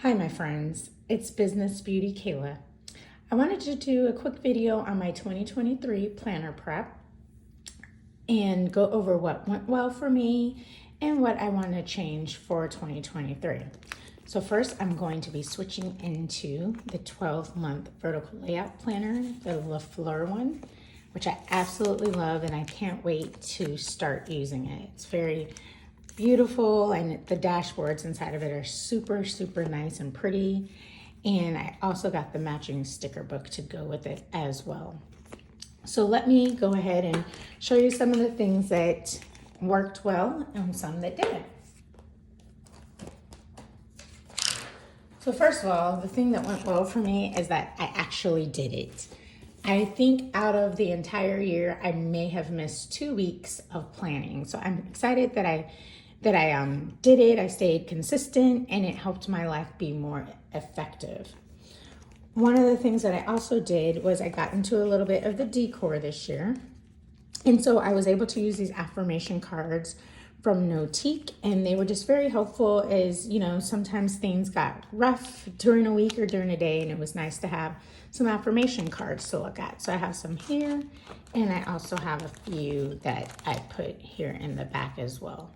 Hi my friends, it's Business Beauty Kayla. I wanted to do a quick video on my 2023 planner prep and go over what went well for me and what I want to change for 2023. So first I'm going to be switching into the 12-month vertical layout planner, the Fleur one, which I absolutely love and I can't wait to start using it. It's very beautiful and the dashboards inside of it are super nice and pretty, and I also got the matching sticker book to go with it as well. So let me go ahead and show you some of the things that worked well and some that didn't. So first of all, the thing that went well for me is that I actually did it. I think out of the entire year I may have missed 2 weeks of planning, so I'm excited that I did it. I stayed consistent and it helped my life be more effective. One of the things that I also did was I got into a little bit of the decor this year. And so I was able to use these affirmation cards from Notiq, and they were just very helpful as, you know, sometimes things got rough during a week or during a day, and it was nice to have some affirmation cards to look at. So I have some here, and I also have a few that I put here in the back as well.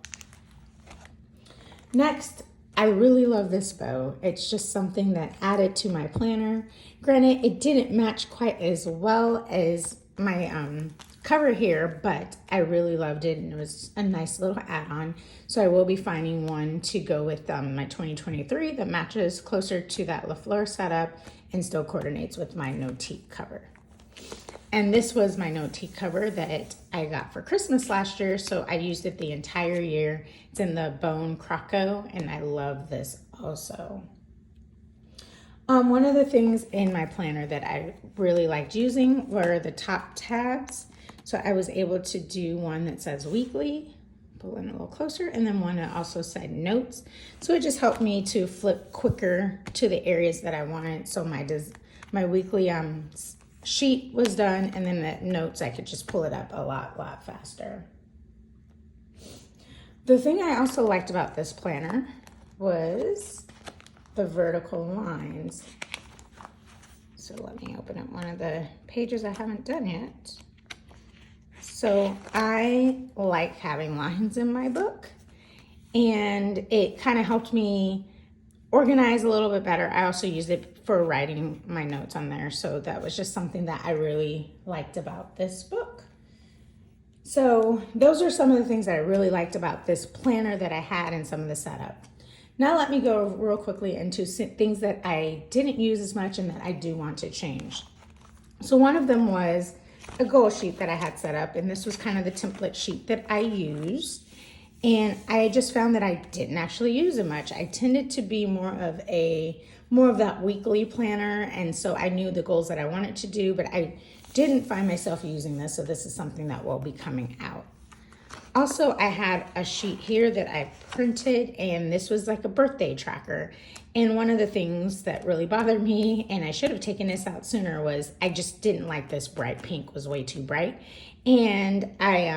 Next, I really love this bow. It's just something that added to my planner. Granted, it didn't match quite as well as my cover here, but I really loved it and it was a nice little add-on. So I will be finding one to go with my 2023 that matches closer to that La Fleur setup and still coordinates with my Notiq cover. And this was my Notiq cover that I got for Christmas last year, so I used it the entire year. It's in the bone Croco, and I love this also. One of the things in my planner that I really liked using were the top tabs. So I was able to do one that says weekly, pull in a little closer, and then one that also said notes. So it just helped me to flip quicker to the areas that I wanted. So my weekly sheet was done, and then the notes I could just pull it up a lot faster. The thing I also liked about this planner was the vertical lines. So let me open up one of the pages I haven't done yet. So I like having lines in my book, and it kind of helped me organize a little bit better. I also used it for writing my notes on there, so that was just something that I really liked about this book. So those are some of the things that I really liked about this planner that I had and some of the setup. Now let me go real quickly into things that I didn't use as much and that I do want to change. So one of them was a goal sheet that I had set up, and this was kind of the template sheet that I used. And I just found that I didn't actually use it much. I tended to be more of that weekly planner, and so I knew the goals that I wanted to do, but I didn't find myself using this, so this is something that will be coming out. Also, I had a sheet here that I printed, and this was like a birthday tracker. And one of the things that really bothered me, and I should have taken this out sooner, was I just didn't like this bright pink. It was way too bright. And I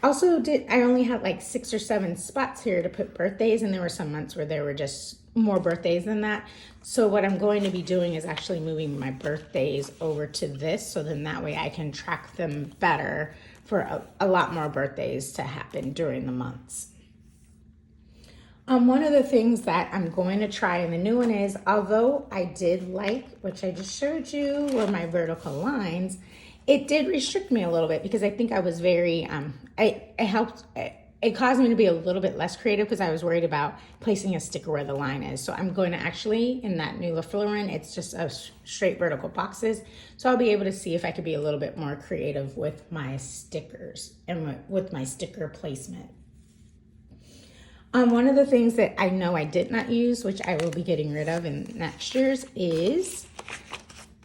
only had like 6 or 7 spots here to put birthdays, and there were some months where there were just more birthdays than that. So what I'm going to be doing is actually moving my birthdays over to this, so then that way I can track them better for a lot more birthdays to happen during the months. One of the things that I'm going to try in the new one is, although I did like, which I just showed you, were my vertical lines, it did restrict me a little bit because I think I was very, it caused me to be a little bit less creative because I was worried about placing a sticker where the line is. So I'm going to actually, in that new La Fleur one, it's just a straight vertical boxes. So I'll be able to see if I could be a little bit more creative with my stickers and with my sticker placement. One of the things that I know I did not use, which I will be getting rid of in next year's, is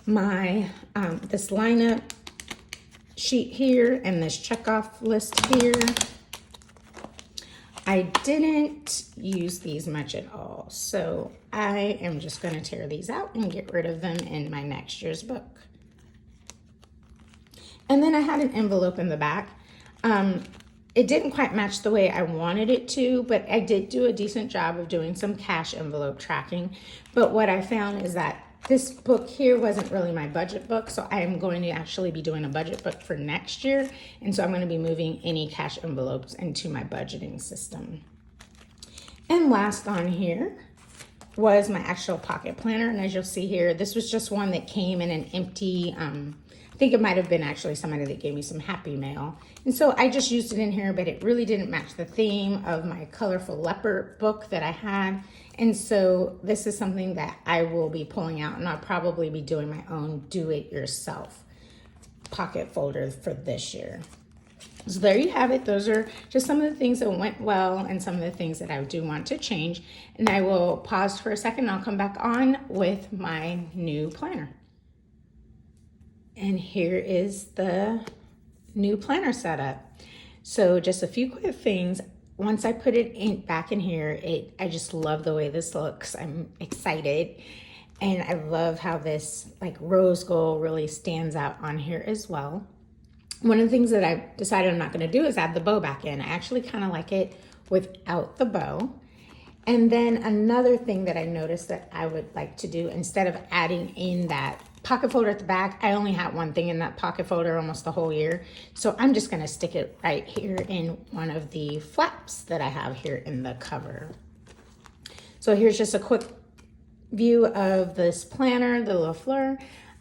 my this lineup sheet here and this checkoff list here. I didn't use these much at all, so I am just going to tear these out and get rid of them in my next year's book. And then I had an envelope in the back. it didn't quite match the way I wanted it to, but I did do a decent job of doing some cash envelope tracking. But what I found is that this book here wasn't really my budget book, so I am going to actually be doing a budget book for next year. And so I'm going to be moving any cash envelopes into my budgeting system. And last on here was my actual pocket planner. And as you'll see here, this was just one that came in an empty, I think it might have been actually somebody that gave me some happy mail. And so I just used it in here, but it really didn't match the theme of my colorful leopard book that I had. And so this is something that I will be pulling out, and I'll probably be doing my own do-it-yourself pocket folder for this year. So there you have it. Those are just some of the things that went well and some of the things that I do want to change. And I will pause for a second and I'll come back on with my new planner. And here is the new planner setup. So just a few quick things. Once I put it back in here, I just love the way this looks. I'm excited. And I love how this like rose gold really stands out on here as well. One of the things that I decided I'm not going to do is add the bow back in. I actually kind of like it without the bow. And then another thing that I noticed that I would like to do, instead of adding in that pocket folder at the back, I only had one thing in that pocket folder almost the whole year. So I'm just going to stick it right here in one of the flaps that I have here in the cover. So here's just a quick view of this planner, the Le Fleur.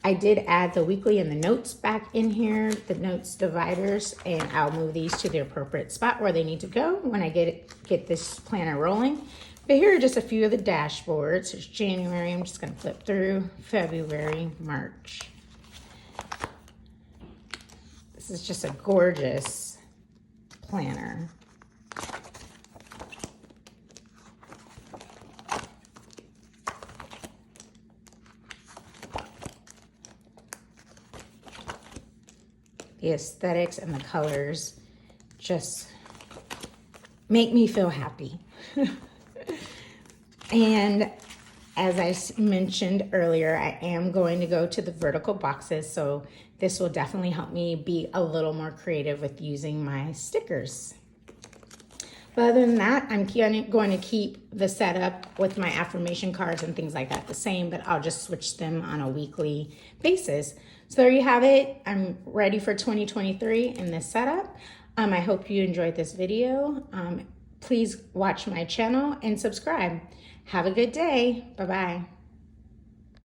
I did add the weekly and the notes back in here, the notes dividers, and I'll move these to the appropriate spot where they need to go when I get this planner rolling. But here are just a few of the dashboards. There's January, I'm just gonna flip through, February, March. This is just a gorgeous planner. The aesthetics and the colors just make me feel happy. And as I mentioned earlier, I am going to go to the vertical boxes, so this will definitely help me be a little more creative with using my stickers. But other than that, I'm going to keep the setup with my affirmation cards and things like that the same, but I'll just switch them on a weekly basis. So there you have it. I'm ready for 2023 in this setup. I hope you enjoyed this video. Please watch my channel and subscribe. Have a good day. Bye-bye.